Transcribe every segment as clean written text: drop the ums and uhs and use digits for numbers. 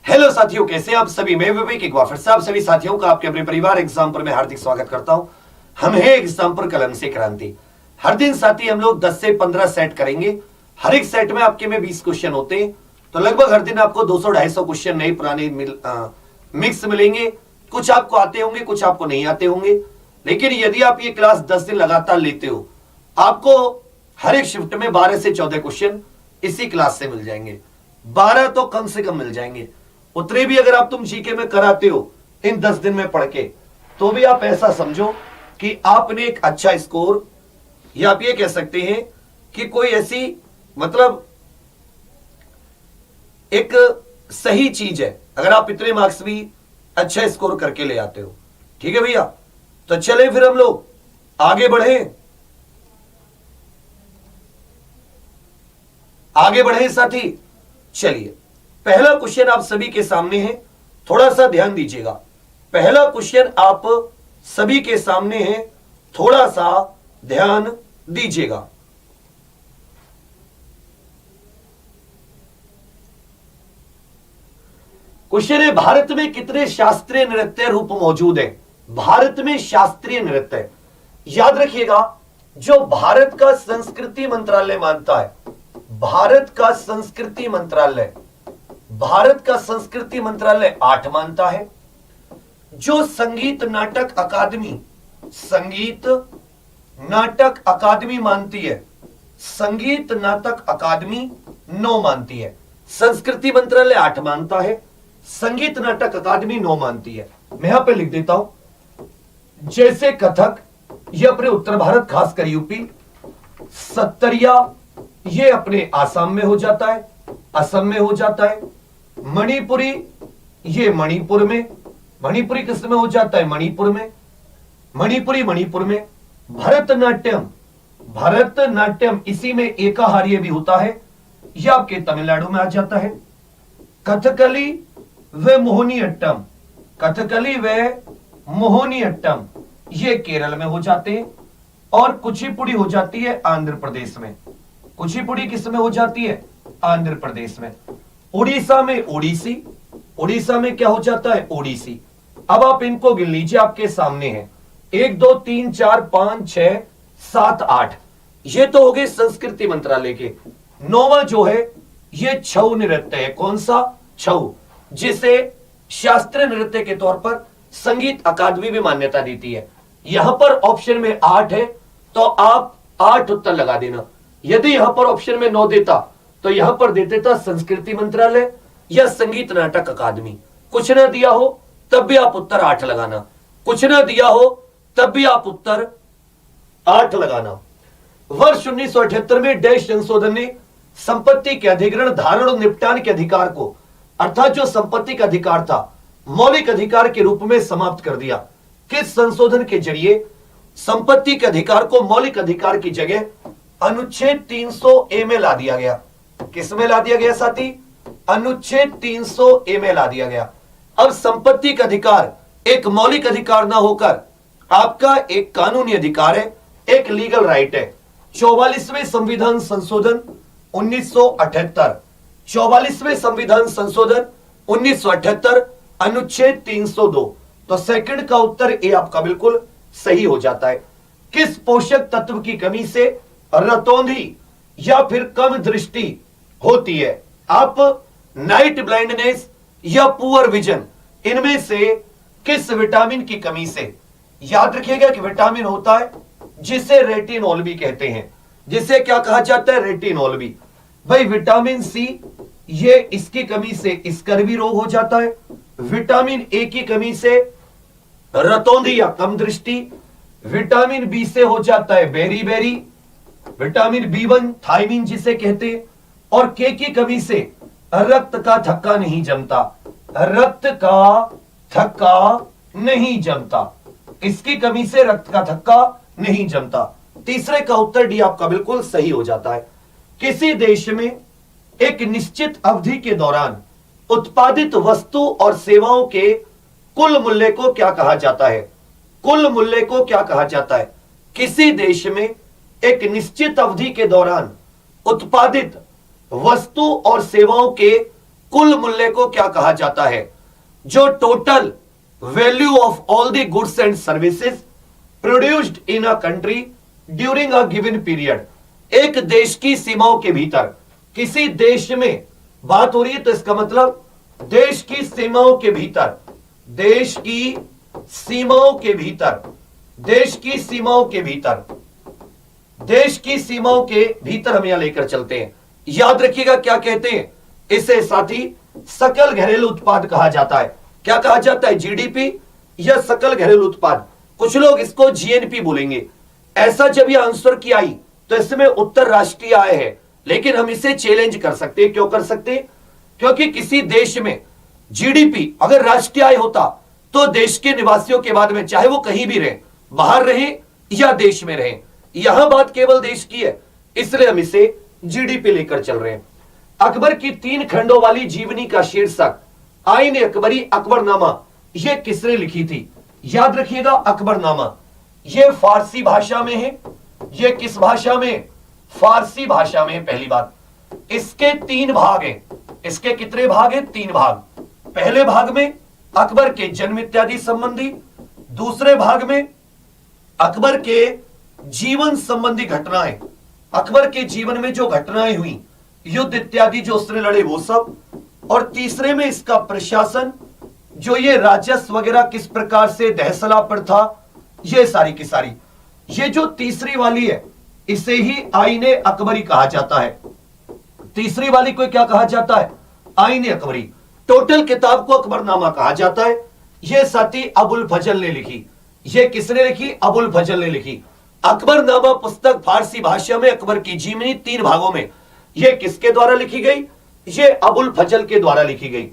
Hello साथियों, कैसे आप सभी। मैं विवेक एक बार फिर से आप सभी साथियों का आपके अपने परिवार एग्जाम्पल में हार्दिक स्वागत करता हूं। हम है एग्जाम्पल कलम से क्रांति। हर दिन साथी हम लोग 10 से 15 सेट करेंगे। हर एक सेट में आपके में 20 क्वेश्चन होते हैं, तो लगभग हर दिन आपको 200-250 क्वेश्चन नए पुराने मिक्स मिलेंगे। कुछ आपको आते होंगे, कुछ आपको नहीं आते होंगे, लेकिन यदि आप ये क्लास 10 दिन लगातार लेते हो, आपको हर एक शिफ्ट में 12 से 14 क्वेश्चन इसी क्लास से मिल जाएंगे। 12 तो कम से कम मिल जाएंगे। उतरे भी अगर आप तुम जीके में कराते हो इन 10 दिन में पढ़ के, तो भी आप ऐसा समझो कि आपने एक अच्छा स्कोर, या आप ये कह सकते हैं कि कोई ऐसी मतलब एक सही चीज है अगर आप इतने मार्क्स भी अच्छा स्कोर करके ले आते हो। ठीक है भैया, तो चले फिर हम लोग आगे बढ़े। आगे बढ़े साथी, चलिए पहला क्वेश्चन आप सभी के सामने है, थोड़ा सा ध्यान दीजिएगा। पहला क्वेश्चन आप सभी के सामने है, थोड़ा सा ध्यान दीजिएगा। क्वेश्चन है, भारत में कितने शास्त्रीय नृत्य रूप मौजूद है। भारत में शास्त्रीय नृत्य, याद रखिएगा, जो भारत का संस्कृति मंत्रालय मानता है, भारत का संस्कृति मंत्रालय, भारत का संस्कृति मंत्रालय 8 मानता है। जो संगीत नाटक अकादमी, संगीत नाटक अकादमी मानती है, संगीत नाटक अकादमी 9 मानती है। संस्कृति मंत्रालय 8 मानता है, संगीत नाटक अकादमी 9 मानती है। मैं यहां पे लिख देता हूं, जैसे कथक ये अपने उत्तर भारत खासकर यूपी, सत्तरिया ये अपने आसाम में हो जाता है, असम में हो जाता है। मणिपुरी ये मणिपुर में, मणिपुरी किस में हो जाता है, मणिपुर में, मणिपुरी मणिपुर में। भरतनाट्यम, भरतनाट्यम इसी में एकाहार्य भी होता है, यह आपके तमिलनाडु में आ जाता है। कथकली व मोहिनीअट्टम, कथकली व मोहिनीअट्टम ये केरल में हो जाते हैं। और कुचिपुड़ी हो जाती है आंध्र प्रदेश में, कुचिपुड़ी किस में हो जाती है, आंध्र प्रदेश में। उड़ीसा में ओडिसी, उड़ीसा में क्या हो जाता है, ओडिसी। अब आप इनको गिन लीजिए, आपके सामने है 1 2 3 4 5 6 7 8, ये तो हो गए संस्कृति मंत्रालय के। 9वां जो है ये छऊ नृत्य है। कौन सा, छऊ, जिसे शास्त्रीय नृत्य के तौर पर संगीत अकादमी भी मान्यता देती है। यहां पर ऑप्शन में 8 है, तो आप 8 उत्तर लगा देना। यदि यहां पर ऑप्शन में 9 देता, तो यहां पर दे देता संस्कृति मंत्रालय या संगीत नाटक अकादमी। कुछ ना दिया हो तब भी आप उत्तर 8 लगाना, कुछ ना दिया हो तब भी आप उत्तर 8 लगाना। वर्ष 1978 में डैश संशोधन ने संपत्ति के अधिग्रहण, धारण और निपटान के अधिकार को, अर्थात जो संपत्ति का अधिकार था, मौलिक अधिकार के रूप में समाप्त कर दिया। किस संशोधन के जरिए संपत्ति के अधिकार को मौलिक अधिकार की जगह अनुच्छेद 300A में ला दिया गया। किस में ला दिया गया साथी, अनुच्छेद 300A में ला दिया गया। अब संपत्ति का अधिकार एक मौलिक अधिकार ना होकर आपका एक कानूनी अधिकार है, एक लीगल राइट है। 44वें संविधान संशोधन 1978, 44वें संविधान संशोधन 1978 अनुच्छेद 302, तो सेकंड का उत्तर ए आपका बिल्कुल सही हो जाता है। किस पोषक तत्व की कमी से रतौंधी या फिर कम दृष्टि होती है। आप नाइट ब्लाइंडनेस या पुअर विजन, इनमें से किस विटामिन की कमी से। याद रखिएगा कि विटामिन होता है जिसे रेटिनॉल भी कहते हैं, जिसे क्या कहा जाता है, रेटिनॉल भी। भाई विटामिन सी ये इसकी कमी से स्कर्वी रोग हो जाता है। विटामिन ए की कमी से रतौंधी या कम दृष्टि। विटामिन बी से हो जाता है berry berry. Vitamin B1 thiamine जिसे कहते हैं। और के की कमी से रक्त का थक्का नहीं जमता, रक्त का थक्का नहीं जमता, इसकी कमी से रक्त का थक्का नहीं जमता। तीसरे का उत्तर डी आपका बिल्कुल सही हो जाता है। किसी देश में एक निश्चित अवधि के दौरान उत्पादित वस्तु और सेवाओं के कुल मूल्य को क्या कहा जाता है, कुल मूल्य को क्या कहा जाता है। किसी देश में एक निश्चित अवधि के दौरान उत्पादित वस्तु और सेवाओं के कुल मूल्य को क्या कहा जाता है? जो total value of all the goods and services produced in a country during a given period. एक देश की सीमाओं के भीतर, किसी देश में बात हो रही है तो इसका मतलब देश की सीमाओं के भीतर, देश की सीमाओं के भीतर, देश की सीमाओं के भीतर, देश की सीमाओं के भीतर हम यहां लेकर चलते हैं। याद रखिएगा क्या कहते हैं इसे साथी? सकल घरेलू उत्पाद कहा जाता है। क्या कहा जाता है? जीडीपी या सकल घरेलू उत्पाद। कुछ लोग इसको जीएनपी बोलेंगे। ऐसा जब यह आंसर की आई तो इसमें उत्तर राष्ट्रीय आय है, लेकिन हम इसे चैलेंज कर सकते हैं। क्यों कर सकते हैं? क्योंकि किसी देश में जीडीपी अगर राष्ट्रीय आय होता तो देश के निवासियों के बाद में चाहे वो कहीं भी रहे, बाहर रहे या देश में रहे, यहां बात केवल देश की है, इसलिए हम इसे जीडीपी लेकर चल रहे हैं। अकबर की 3 खंडों वाली जीवनी का शीर्षक आईन अकबरी अकबरनामा, यह किसने लिखी थी? याद रखिएगा अकबरनामा यह फारसी भाषा में है। यह किस भाषा में? फारसी भाषा में। पहली बात, इसके 3 भाग हैं। इसके कितने भाग हैं? 3 भाग। पहले भाग में अकबर के जन्म इत्यादि संबंधी, दूसरे भाग में अकबर के जीवन संबंधी घटनाएं, अकबर के जीवन में जो घटनाएं हुई, युद्ध इत्यादि जो उसने लड़े वो सब, और तीसरे में इसका प्रशासन, जो ये राजस्व वगैरह किस प्रकार से दहसला पर था, ये सारी की सारी। ये जो तीसरी वाली है इसे ही आईने अकबरी कहा जाता है। तीसरी वाली को क्या कहा जाता है? आईने अकबरी। टोटल किताब को अकबरनामा कहा जाता है। यह साथी अबुल फजल ने लिखी। यह किसने लिखी? अबुल फजल ने लिखी। अकबरनामा पुस्तक फारसी भाषा में अकबर की जीवनी 3 भागों में, यह किसके द्वारा लिखी गई? यह अबुल फजल के द्वारा लिखी गई।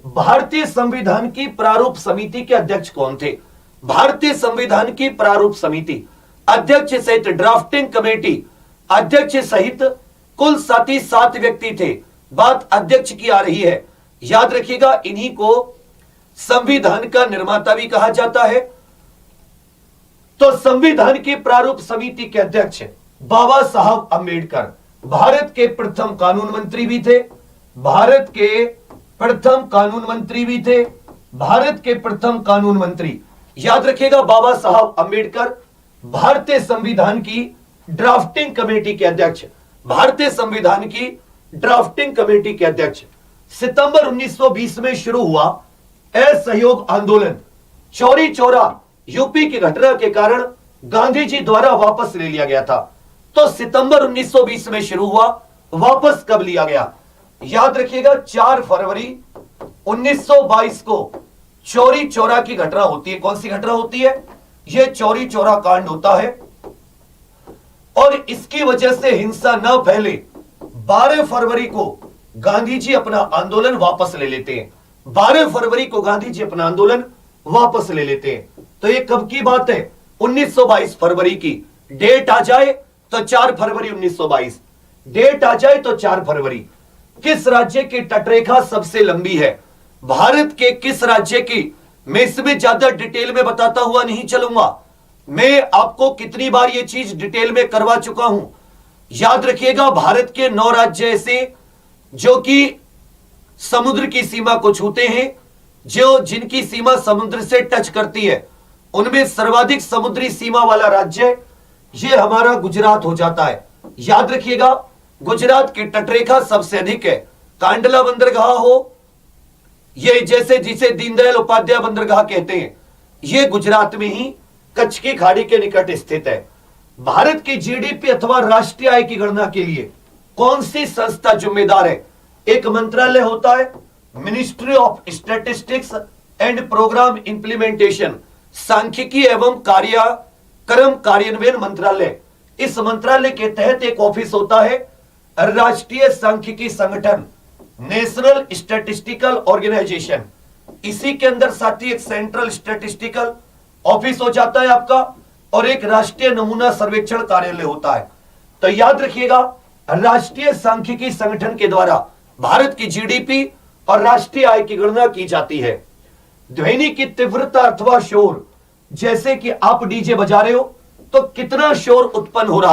भारतीय संविधान की प्रारूप समिति के अध्यक्ष कौन थे? भारतीय संविधान की प्रारूप समिति अध्यक्ष सहित ड्राफ्टिंग कमेटी अध्यक्ष सहित कुल साथी 7 व्यक्ति थे। बात अध्यक्ष की आ रही है। याद रखिएगा इन्हीं को संविधान का निर्माता भी कहा जाता है। तो संविधान की प्रारूप समिति के अध्यक्ष बाबा साहब अंबेडकर भारत के प्रथम कानून मंत्री भी थे। भारत के प्रथम कानून मंत्री भी थे। भारत के प्रथम कानून मंत्री, याद रखिएगा बाबा साहब अंबेडकर भारतीय संविधान की ड्राफ्टिंग कमेटी के अध्यक्ष, भारतीय संविधान की ड्राफ्टिंग कमेटी के अध्यक्ष। सितंबर 1920 में शुरू हुआ असहयोग आंदोलन चौरी चौरा यूपी की घटना के कारण गांधी जी द्वारा वापस ले लिया गया था। तो सितंबर 1920 में शुरू हुआ, वापस कब लिया गया? याद रखिएगा 4 फरवरी 1922 को चौरी चौरा की घटना होती है। कौन सी घटना होती है? यह चौरी चौरा कांड होता है और इसकी वजह से हिंसा न फैले 12 फरवरी को गांधी जी अपना आंदोलन वापस ले लेते हैं। 12 फरवरी को गांधी जी अपना आंदोलन वापस ले लेते हैं। तो ये कब की बात है? 1922 फरवरी की। डेट आ जाए तो 4 फरवरी 1922, डेट आ जाए तो 4 फरवरी। किस राज्य की तटरेखा सबसे लंबी है? भारत के किस राज्य की? मैं इसमें ज्यादा डिटेल में बताता हुआ नहीं चलूंगा। मैं आपको कितनी बार यह चीज डिटेल में करवा चुका हूं। याद रखिएगा भारत के 9 राज्य ऐसे जो कि समुद्र की सीमा को छूते हैं, जो जिनकी सीमा समुद्र से टच करती है, उनमें सर्वाधिक समुद्री सीमा वाला राज्य यह हमारा गुजरात हो जाता है। याद रखिएगा गुजरात की तटरेखा सबसे अधिक है। कांडला बंदरगाह हो, ये जैसे जिसे दीनदयाल उपाध्याय बंदरगाह कहते हैं, यह गुजरात में ही कच्छ की खाड़ी के निकट स्थित है। भारत की जीडीपी अथवा राष्ट्रीय आय की गणना के लिए कौन सी संस्था जिम्मेदार है? एक मंत्रालय होता है, ministry of statistics and programme implementation, सांख्यिकी एवं कार्यक्रम कार्यान्वयन मंत्रालय। इस मंत्रालय के तहत एक ऑफिस होता है राष्ट्रीय सांख्यिकी संगठन, नेशनल स्टैटिस्टिकल ऑर्गेनाइजेशन। इसी के अंदर साथ ही एक सेंट्रल स्टैटिस्टिकल ऑफिस हो जाता है आपका, और एक राष्ट्रीय नमूना सर्वेक्षण कार्यालय होता है। तो याद रखिएगा राष्ट्रीय सांख्यिकी संगठन के द्वारा भारत की जीडीपी और राष्ट्रीय आय की गणना की जाती है। ध्वनि की तीव्रता अथवा शोर, जैसे कि आप डीजे बजा रहे हो तो कितना शोर उत्पन्न हो रहा